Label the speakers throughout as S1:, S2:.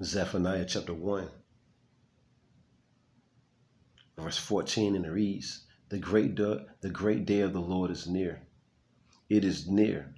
S1: Zephaniah chapter 1, verse 14, and it reads, the great day of the Lord is near. It is near,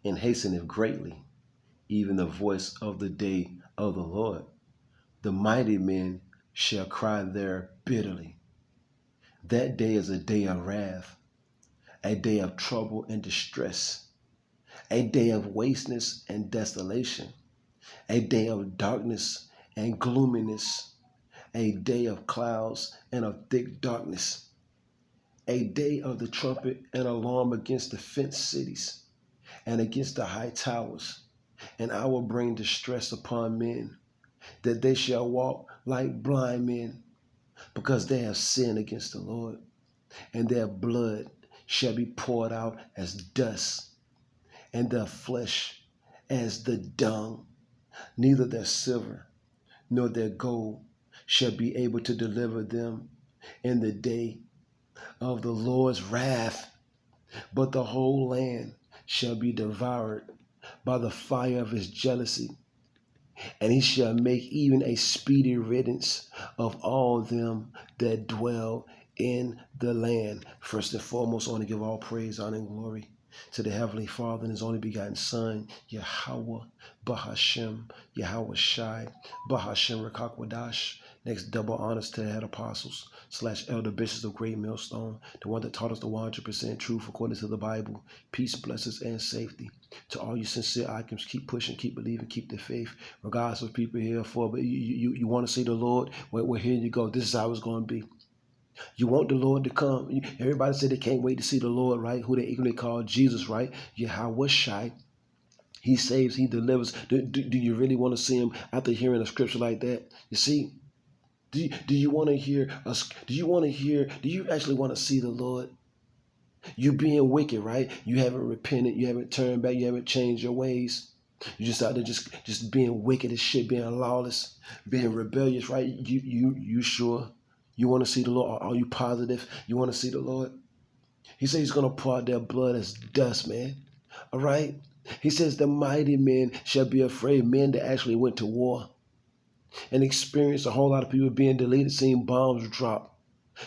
S1: and hasteneth greatly, even the voice of the day of the Lord. The mighty men shall cry there bitterly. That day is a day of wrath, a day of trouble and distress, a day of wasteness and desolation, a day of darkness and gloominess, a day of clouds and of thick darkness, a day of the trumpet and alarm against the fenced cities and against the high towers. And I will bring distress upon men, that they shall walk like blind men, because they have sinned against the Lord, and their blood shall be poured out as dust, and their flesh as the dung. Neither their silver nor their gold shall be able to deliver them in the day of the Lord's wrath, but the whole land shall be devoured by the fire of his jealousy, and he shall make even a speedy riddance of all them that dwell in the land. First and foremost, I want to give all praise, honor, and glory to the Heavenly Father and his only begotten Son, Yahweh, Bahashem, Yahweh Shai, Bahashem Rakakwadash. Next, double honors to the head apostles / elder bishops of Great Millstone, the one that taught us the 100% truth according to the Bible. Peace, blessings, and safety. To all you sincere icons, keep pushing, keep believing, keep the faith, regardless of people here for. But you want to see the Lord? Well, here you go. This is how it's going to be. You want the Lord to come. Everybody said they can't wait to see the Lord, right? Who they equally call Jesus, right? Yahweh Shai. He saves, he delivers. Do you really want to see him after hearing a scripture like that? You see, do you want to hear us? Do you actually want to see the Lord? You being wicked, right? You haven't repented, you haven't turned back, you haven't changed your ways. You just out there just being wicked as shit, being lawless, being rebellious, right? You sure you want to see the Lord? Are you positive you want to see the Lord? He says he's gonna pour out their blood as dust, man. All right? He says the mighty men shall be afraid, men that actually went to war and experienced a whole lot of people being deleted, seeing bombs drop,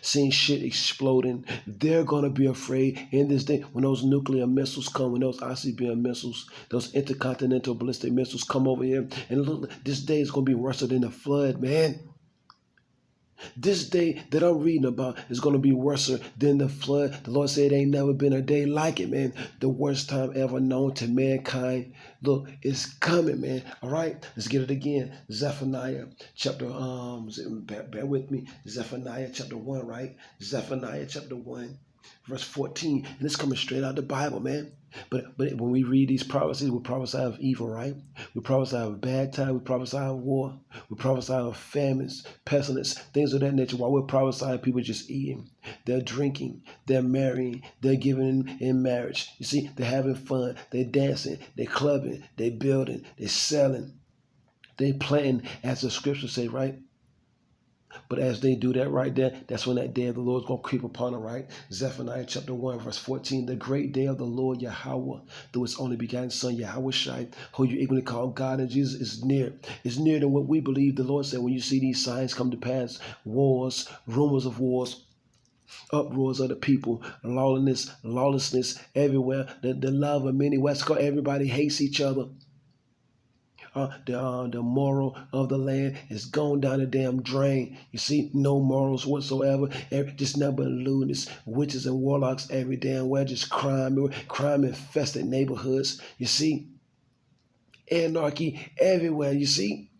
S1: seeing shit exploding. They're going to be afraid in this day when those nuclear missiles come, when those ICBM missiles, those intercontinental ballistic missiles come over here. And look, this day is going to be worse than the flood, man. This day that I'm reading about is going to be worse than the flood. The Lord said ain't never been a day like it, man. The worst time ever known to mankind. Look, it's coming, man. All right, let's get it again. Zephaniah chapter, bear with me. Zephaniah chapter 1, right? Zephaniah chapter 1. Verse 14, and it's coming straight out of the Bible, man. But when we read these prophecies, we prophesy of evil, right? We prophesy of bad time. We prophesy of war. We prophesy of famines, pestilence, things of that nature. While we're prophesying, people just eating, they're drinking, they're marrying, they're giving in marriage. You see, they're having fun, they're dancing, they're clubbing, they're building, they're selling, they're planting, as the scriptures say, right? But as they do that right there, that's when that day of the Lord is going to creep upon them, right? Zephaniah chapter 1, verse 14, the great day of the Lord Yahweh, through his only begotten Son, Yahweh Shai, who you equally call God and Jesus, is near. It's nearer than what we believe. The Lord said, when you see these signs come to pass, wars, rumors of wars, uproars of the people, lawlessness everywhere, the love of many, West Coast, everybody hates each other. The moral of the land is going down the damn drain. You see, no morals whatsoever. Just nothing but lewdness, witches and warlocks every damn where. Just crime infested neighborhoods. You see, anarchy everywhere. You see,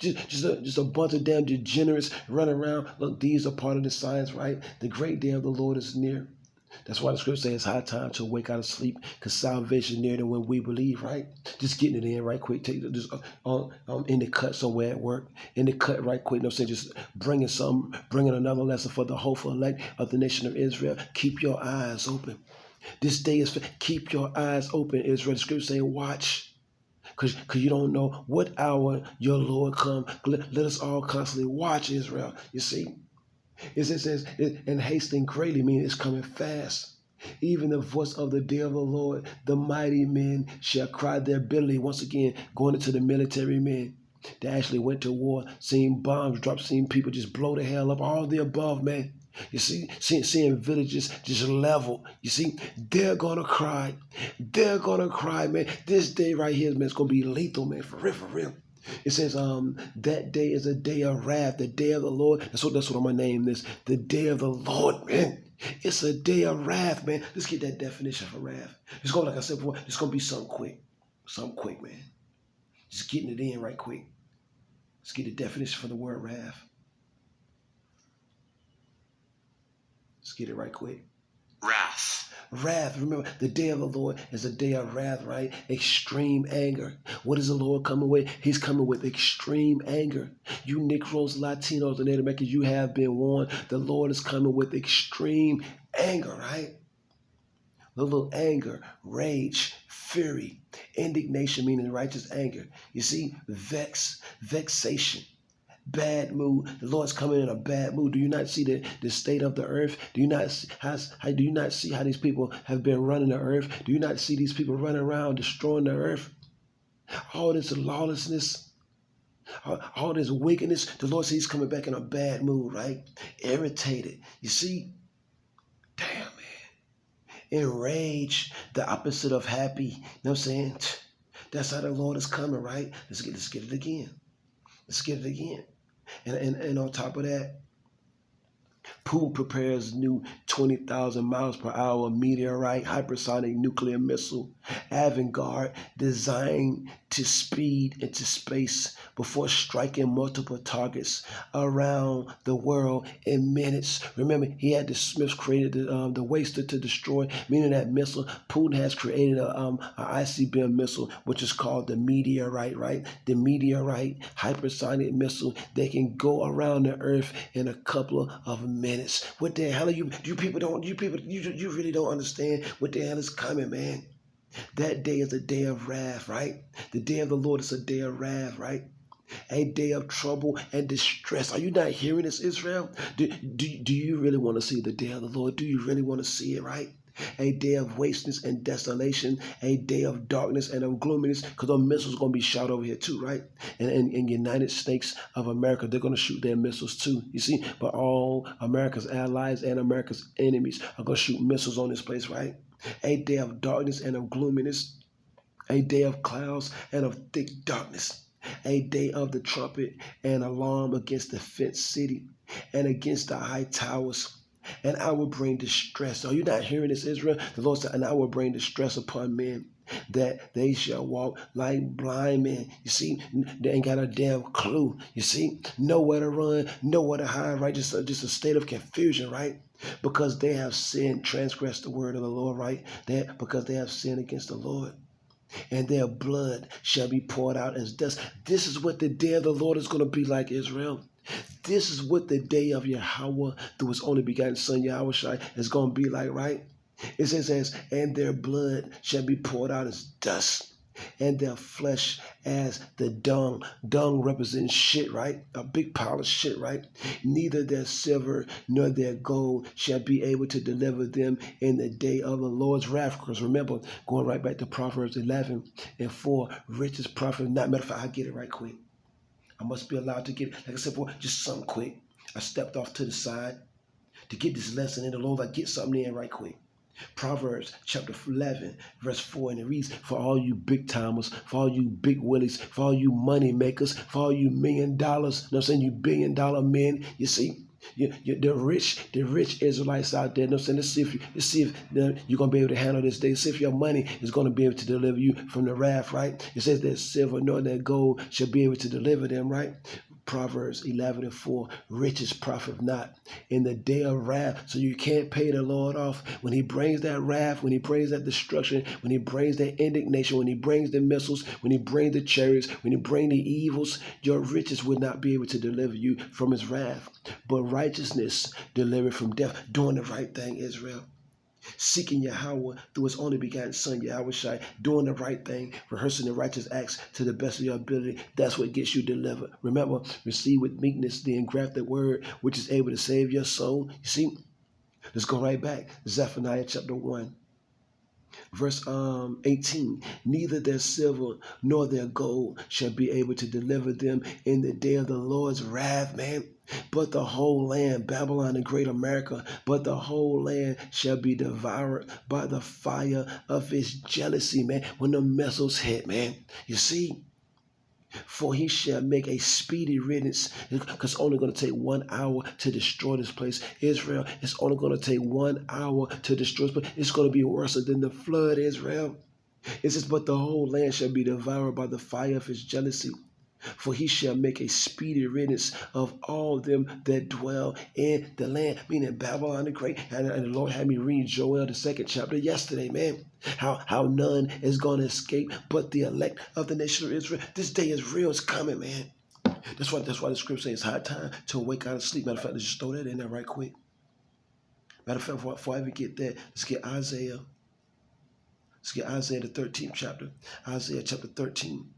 S1: just a bunch of damn degenerates running around. Look, these are part of the signs, right? The great day of the Lord is near. That's why the scripture says it's high time to wake out of sleep, because salvation is nearer than when we believe, right? Just getting it in right quick. Take just in the cut somewhere at work. In the cut right quick. No, saying just bringing another lesson for the hopeful elect of the nation of Israel. Keep your eyes open. This day is keep your eyes open, Israel. The scripture saying watch. Because you don't know what hour your Lord come. Let us all constantly watch, Israel. You see? It says, and hastening greatly, meaning it's coming fast. Even the voice of the day of the Lord, the mighty men shall cry their bitterly. Once again, going into the military men. They actually went to war, seen bombs drop, seen people just blow the hell up, all the above, man. You see, seeing villages just level. You see, they're gonna cry. They're gonna cry, man. This day right here, man, it's gonna be lethal, man, for real, for real. It says, that day is a day of wrath, the day of the Lord. That's what I'm gonna name this. The day of the Lord, man. It's a day of wrath, man. Let's get that definition for wrath. It's gonna, like I said before, it's gonna be something quick. Something quick, man. Just getting it in right quick. Let's get the definition for the word wrath. Let's get it right quick. Wrath. Wrath. Remember, the day of the Lord is a day of wrath, right? Extreme anger. What is the Lord coming with? He's coming with extreme anger. You Negroes, Latinos, and Native Americans, you have been warned. The Lord is coming with extreme anger, right? Little anger, rage, fury, indignation, meaning righteous anger. You see, vexation. Bad mood. The Lord's coming in a bad mood. Do you not see the state of the earth? Do you not see how these people have been running the earth? Do you not see these people running around destroying the earth? All this lawlessness, all this wickedness. The Lord says He's coming back in a bad mood, right? Irritated. You see, damn, man. Enraged, the opposite of happy. You know what I'm saying? That's how the Lord is coming, right? Let's get it again. Let's get it again. And on top of that, Putin prepares new 20,000 miles per hour meteorite hypersonic nuclear missile, avant-garde, designed to speed into space before striking multiple targets around the world in minutes. Remember, he had the Smiths created the waster to destroy, meaning that missile. Putin has created an ICBM missile, which is called the meteorite, right? The meteorite hypersonic missile. They can go around the Earth in a couple of minutes. What the hell are you? You really don't understand what the hell is coming, man. That day is a day of wrath, right? The day of the Lord is a day of wrath, right? A day of trouble and distress. Are you not hearing this, Israel? Do you really want to see the day of the Lord? Do you really want to see it, right? A day of wasteness and desolation, a day of darkness and of gloominess, because those missiles are going to be shot over here too, right? And in United States of America, they're going to shoot their missiles too, you see? But all America's allies and America's enemies are going to shoot missiles on this place, right? A day of darkness and of gloominess, a day of clouds and of thick darkness, a day of the trumpet and alarm against the fenced city and against the high towers. And I will bring distress. Are you not hearing this, Israel? The Lord said, and I will bring distress upon men, that they shall walk like blind men. You see, they ain't got a damn clue. You see, nowhere to run, nowhere to hide, right? Just a state of confusion, right? Because they have sinned, transgressed the word of the Lord, right? Because they have sinned against the Lord. And their blood shall be poured out as dust. This is what the day of the Lord is going to be like, Israel. This is what the day of Yahweh, through His only begotten Son, Yahweh, is going to be like, right? It says, and their blood shall be poured out as dust, and their flesh as the dung. Dung represents shit, right? A big pile of shit, right? Neither their silver nor their gold shall be able to deliver them in the day of the Lord's wrath. Because remember, going right back to Proverbs 11:4, riches profit not. Matter of fact, I'll get it right quick. I must be allowed to get it. Like I said, boy, just something quick. I stepped off to the side to get this lesson in the Lord. I get something in right quick. Proverbs chapter 11, verse 4, and it reads, for all you big timers, for all you big willies, for all you money makers, for all you $1 million, you know what I'm saying, you $1 billion men, you see, the rich Israelites out there, you know what I'm saying, let's see if you're going to be able to handle this day. See if your money is going to be able to deliver you from the wrath, right? It says that silver nor that gold shall be able to deliver them, right? Proverbs 11:4, riches profit not in the day of wrath. So you can't pay the Lord off. When He brings that wrath, when He brings that destruction, when He brings that indignation, when He brings the missiles, when He brings the chariots, when He brings the evils, your riches will not be able to deliver you from His wrath. But righteousness delivered from death, doing the right thing, Israel. Seeking Yahweh through His only begotten Son, Yahweh, doing the right thing, rehearsing the righteous acts to the best of your ability. That's what gets you delivered. Remember, receive with meekness the engrafted word, which is able to save your soul. You see, let's go right back. Zephaniah chapter 1. Verse 18, neither their silver nor their gold shall be able to deliver them in the day of the Lord's wrath, man. But the whole land, Babylon and great America, but the whole land shall be devoured by the fire of his jealousy, man. When the missiles hit, man, you see, for he shall make a speedy riddance, because it's only going to take 1 hour to destroy this place. Israel, it's only going to take 1 hour to destroy this place. It's going to be worse than the flood, Israel. It says, but the whole land shall be devoured by the fire of his jealousy. For he shall make a speedy riddance of all them that dwell in the land, meaning Babylon the Great. And the Lord had me read Joel, the 2nd chapter, yesterday, man. How none is going to escape but the elect of the nation of Israel. This day is real. It's coming, man. That's why the scripture says it's high time to awake out of sleep. Matter of fact, let's just throw that in there right quick. Matter of fact, before I even get that, let's get Isaiah. Let's get Isaiah, the 13th chapter. Isaiah chapter 13.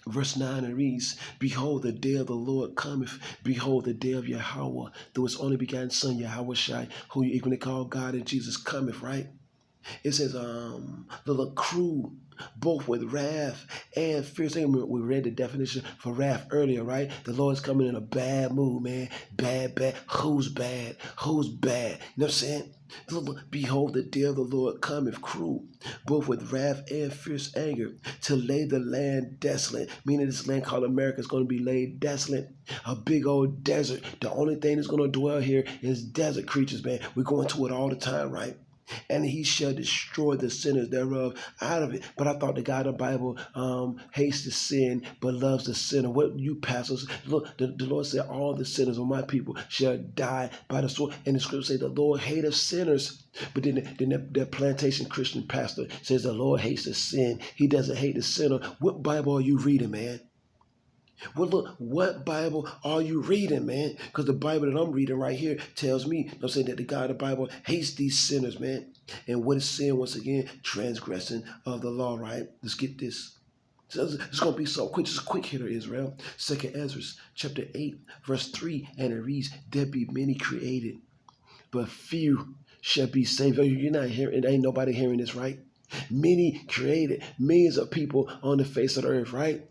S1: Verse 9, it reads, behold, the day of the Lord cometh. Behold, the day of Yahweh, through his only begotten son, Yahweh Shai, who you equally call God, and Jesus cometh, right? It says, the crew, both with wrath and fierce anger. We read the definition for wrath earlier, right? The Lord's coming in a bad mood, man. Bad. Who's bad? Who's bad? You know what I'm saying? Behold, the day of the Lord cometh, cruel, both with wrath and fierce anger, to lay the land desolate. Meaning this land called America is going to be laid desolate. A big old desert. The only thing that's going to dwell here is desert creatures, man. We're going to it all the time, right? And he shall destroy the sinners thereof out of it. But I thought the God of the Bible hates the sin but loves the sinner. What you pastors, look, the Lord said all the sinners of my people shall die by the sword. And the scripture says the Lord hateth sinners. But then the plantation Christian pastor says the Lord hates the sin. He doesn't hate the sinner. What Bible are you reading, man? Well, look, what Bible are you reading, man? Because the Bible that I'm reading right here tells me, I'm saying that the God of the Bible hates these sinners, man. And what is sin? Once again, transgressing of the law, right? Let's get this. So it's going to be so quick, just a quick hitter, Israel. 2nd Ezra, chapter 8, verse 3, and it reads, there be many created, but few shall be saved. Oh, you're not hearing, ain't nobody hearing this, right? Many created, millions of people on the face of the earth, right?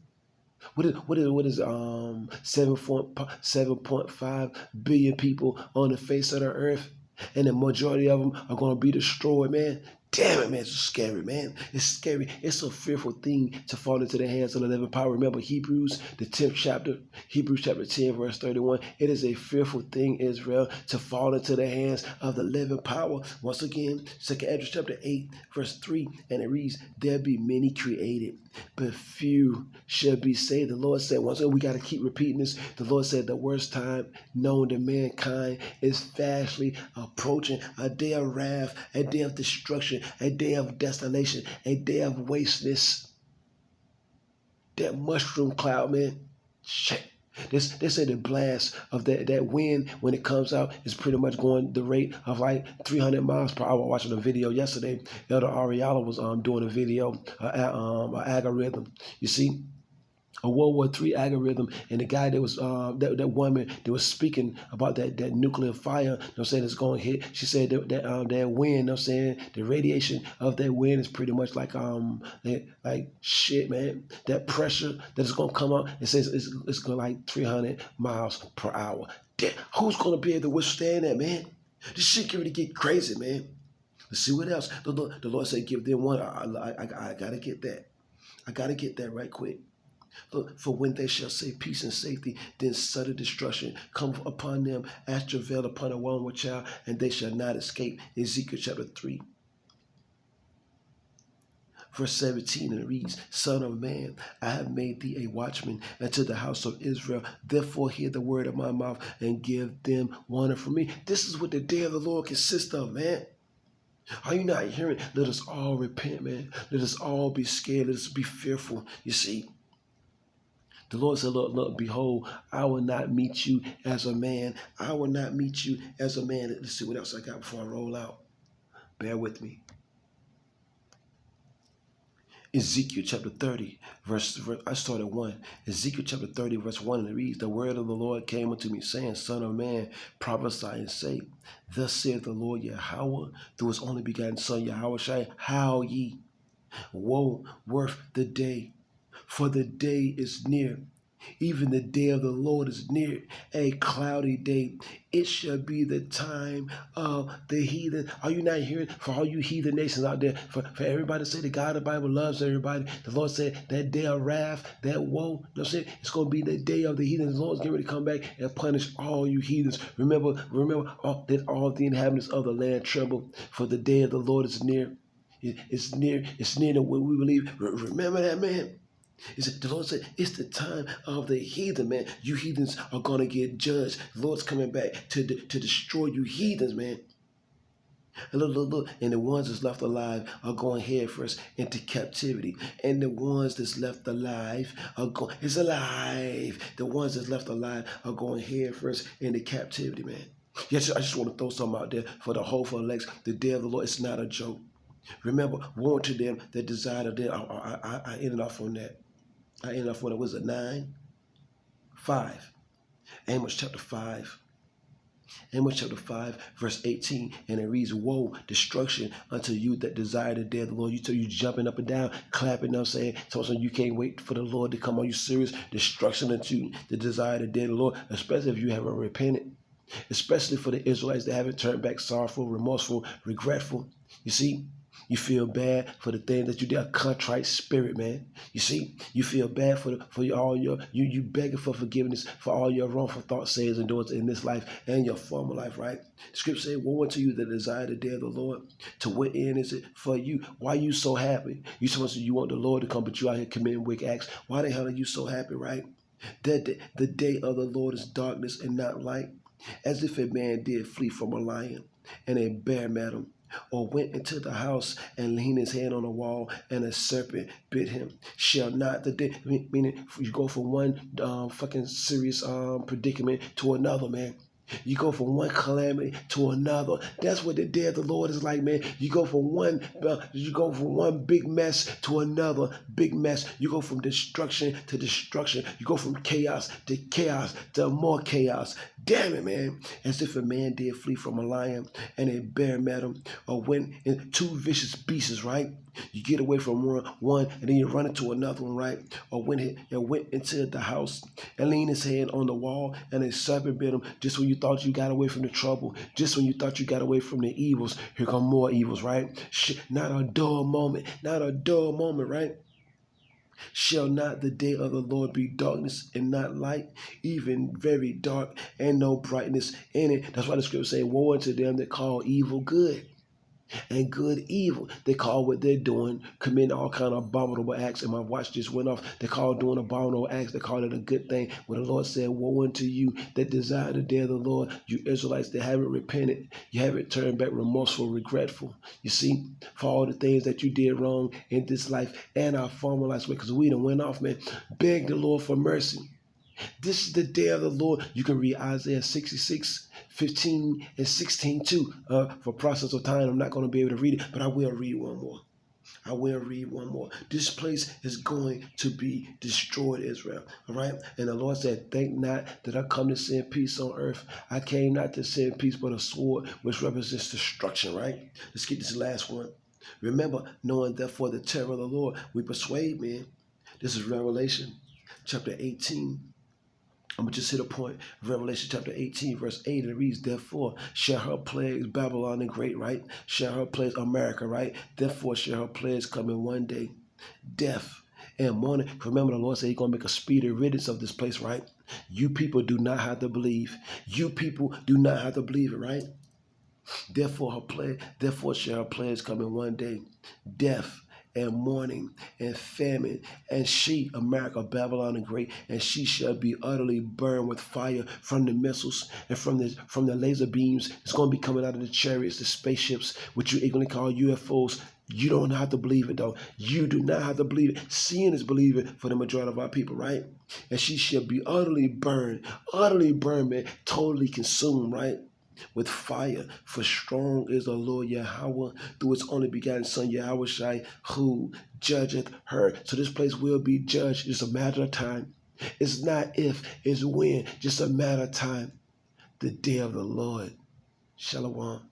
S1: What is 7.5 billion people on the face of the earth, and the majority of them are going to be destroyed, man. Damn it, man, it's scary, man. It's scary. It's a fearful thing to fall into the hands of the living power. Remember Hebrews, the 10th chapter, Hebrews chapter 10, verse 31. It is a fearful thing, Israel, to fall into the hands of the living power. Once again, 2nd Ezra chapter 8, verse 3, and it reads, there be many created, but few shall be saved. The Lord said, once again, we got to keep repeating this. The Lord said the worst time known to mankind is fastly approaching. A day of wrath, a day of destruction, a day of desolation, a day of wasteness. That mushroom cloud, man. Shit. They say the blast of that wind when it comes out is pretty much going the rate of like 300 miles per hour. Watching a video yesterday, Elder Ariala was doing a video, an algorithm. You see, a World War III algorithm, and the guy that was that woman that was speaking about that nuclear fire, you know what I'm saying, it's going to hit. She said that wind, you know what I'm saying, the radiation of that wind is pretty much like like shit, man. That pressure that is going to come out, it says it's going like 300 miles per hour. Who's going to be able to withstand that, man? This shit can really get crazy, man. Let's see what else. The Lord said, give them one. I gotta get that. I gotta get that right quick. Look, for when they shall say peace and safety, then sudden destruction come upon them as travail upon a woman with child, and they shall not escape. Ezekiel chapter 3, verse 17, and it reads, Son of man, I have made thee a watchman unto the house of Israel. Therefore hear the word of my mouth and give them warning from me. This is what the day of the Lord consists of, man. Are you not hearing? Let us all repent, man. Let us all be scared. Let us be fearful. You see, the Lord said, look, behold, I will not meet you as a man. I will not meet you as a man. Let's see what else I got before I roll out. Bear with me. Ezekiel chapter 30, I started 1. Ezekiel chapter 30, verse 1, and it reads, the word of the Lord came unto me, saying, Son of man, prophesy and say, thus saith the Lord Yahweh, through his only begotten Son, Yahweh, how ye, woe worth the day, for the day is near, even the day of the Lord is near, a cloudy day. It shall be the time of the heathen. Are you not hearing? For all you heathen nations out there, for everybody to say the God of the Bible loves everybody. The Lord said that day of wrath, that woe, you know what I'm saying? It's going to be the day of the heathen. The Lord's getting ready to come back and punish all you heathens. Remember, that all the inhabitants of the land tremble, for the day of the Lord is near. It's near to what we believe. Remember that, man. The Lord said, it's the time of the heathen, man. You heathens are going to get judged. The Lord's coming back to destroy you heathens, man. And look. And the ones that's left alive are going head first into captivity. And the ones that's left alive are going, it's alive. The ones that's left alive are going head first into captivity, man. Yes, I just want to throw something out there for the hopeful elects. The day of the Lord, it's not a joke. Remember, woe to them that desire to death. I ended off on that. It was a 9, 5. Amos chapter 5. Amos chapter 5, verse 18, and it reads, woe, destruction unto you that desire the day of the Lord. You jumping up and down, clapping, I'm saying, so you can't wait for the Lord to come. Are you serious? Destruction unto you that desire the day of the Lord, especially if you haven't repented, especially for the Israelites that haven't turned back, sorrowful, remorseful, regretful. You see? You feel bad for the things that you did, a contrite spirit, man. You see, you feel bad for all your you begging for forgiveness for all your wrongful thoughts, sayings, and doings in this life and your former life, right? The scripture says, woe unto you that desire the day of the Lord. To what end is it for you? Why are you so happy? You supposed to, you want the Lord to come, but you out here committing wicked acts. Why the hell are you so happy, right? That the day of the Lord is darkness and not light, as if a man did flee from a lion and a bear met him, or went into the house and leaned his hand on the wall and a serpent bit him. Shall not the day, meaning you go from one fucking serious predicament to another, man. You go from one calamity to another. That's what the day of the Lord is like, man. You go from one big mess to another big mess. You go from destruction to destruction. You go from chaos to more chaos. Damn it, man. As if a man did flee from a lion and a bear met him, or went in two vicious beasts, right? You get away from one and then you run into another one, right? Or went into the house and leaned his hand on the wall and a serpent bit him. Just when you thought you got away from the trouble, just when you thought you got away from the evils, here come more evils, right? Not a dull moment, right? Shall not the day of the Lord be darkness and not light, even very dark and no brightness in it? That's why the scripture say, woe unto them that call evil good and good evil. They call what they're doing, committing all kind of abominable acts. And my watch just went off. They call doing abominable acts, they call it a good thing. When the Lord said, woe unto you that desire the day of the Lord, you Israelites that haven't repented, you haven't turned back, remorseful, regretful. You see, for all the things that you did wrong in this life and our former lives, because we done went off, man. Beg the Lord for mercy. This is the day of the Lord. You can read Isaiah 66, 15, and 16 too. For process of time, I'm not going to be able to read it, but I will read one more. This place is going to be destroyed, Israel. All right? And the Lord said, think not that I come to send peace on earth. I came not to send peace, but a sword, which represents destruction, right? Let's get this last one. Remember, knowing therefore the terror of the Lord, we persuade men. This is Revelation chapter 18. I'm going to just hit a point. Revelation chapter 18, verse 8, it reads, therefore shall her plagues, Babylon the Great, right? Shall her plagues, America, right? Therefore shall her plagues come in one day. Death and mourning. Remember, the Lord said he's going to make a speedy riddance of this place, right? You people do not have to believe. You people do not have to believe it, right? Therefore shall her plagues come in one day. Death and mourning and famine, and she, America, Babylon the Great, and she shall be utterly burned with fire from the missiles and from the laser beams. It's going to be coming out of the chariots, the spaceships, which you ignorantly call UFOs. You don't have to believe it, though. You do not have to believe it. Seeing is believing for the majority of our people, right? And she shall be utterly burned, man, totally consumed, right? with fire. For strong is the Lord Yahweh through his only begotten Son Yahweh Shai, who judgeth her. So this place will be judged. It's a matter of time. It's not if, it's when. Just a matter of time. The day of the Lord. Shalom.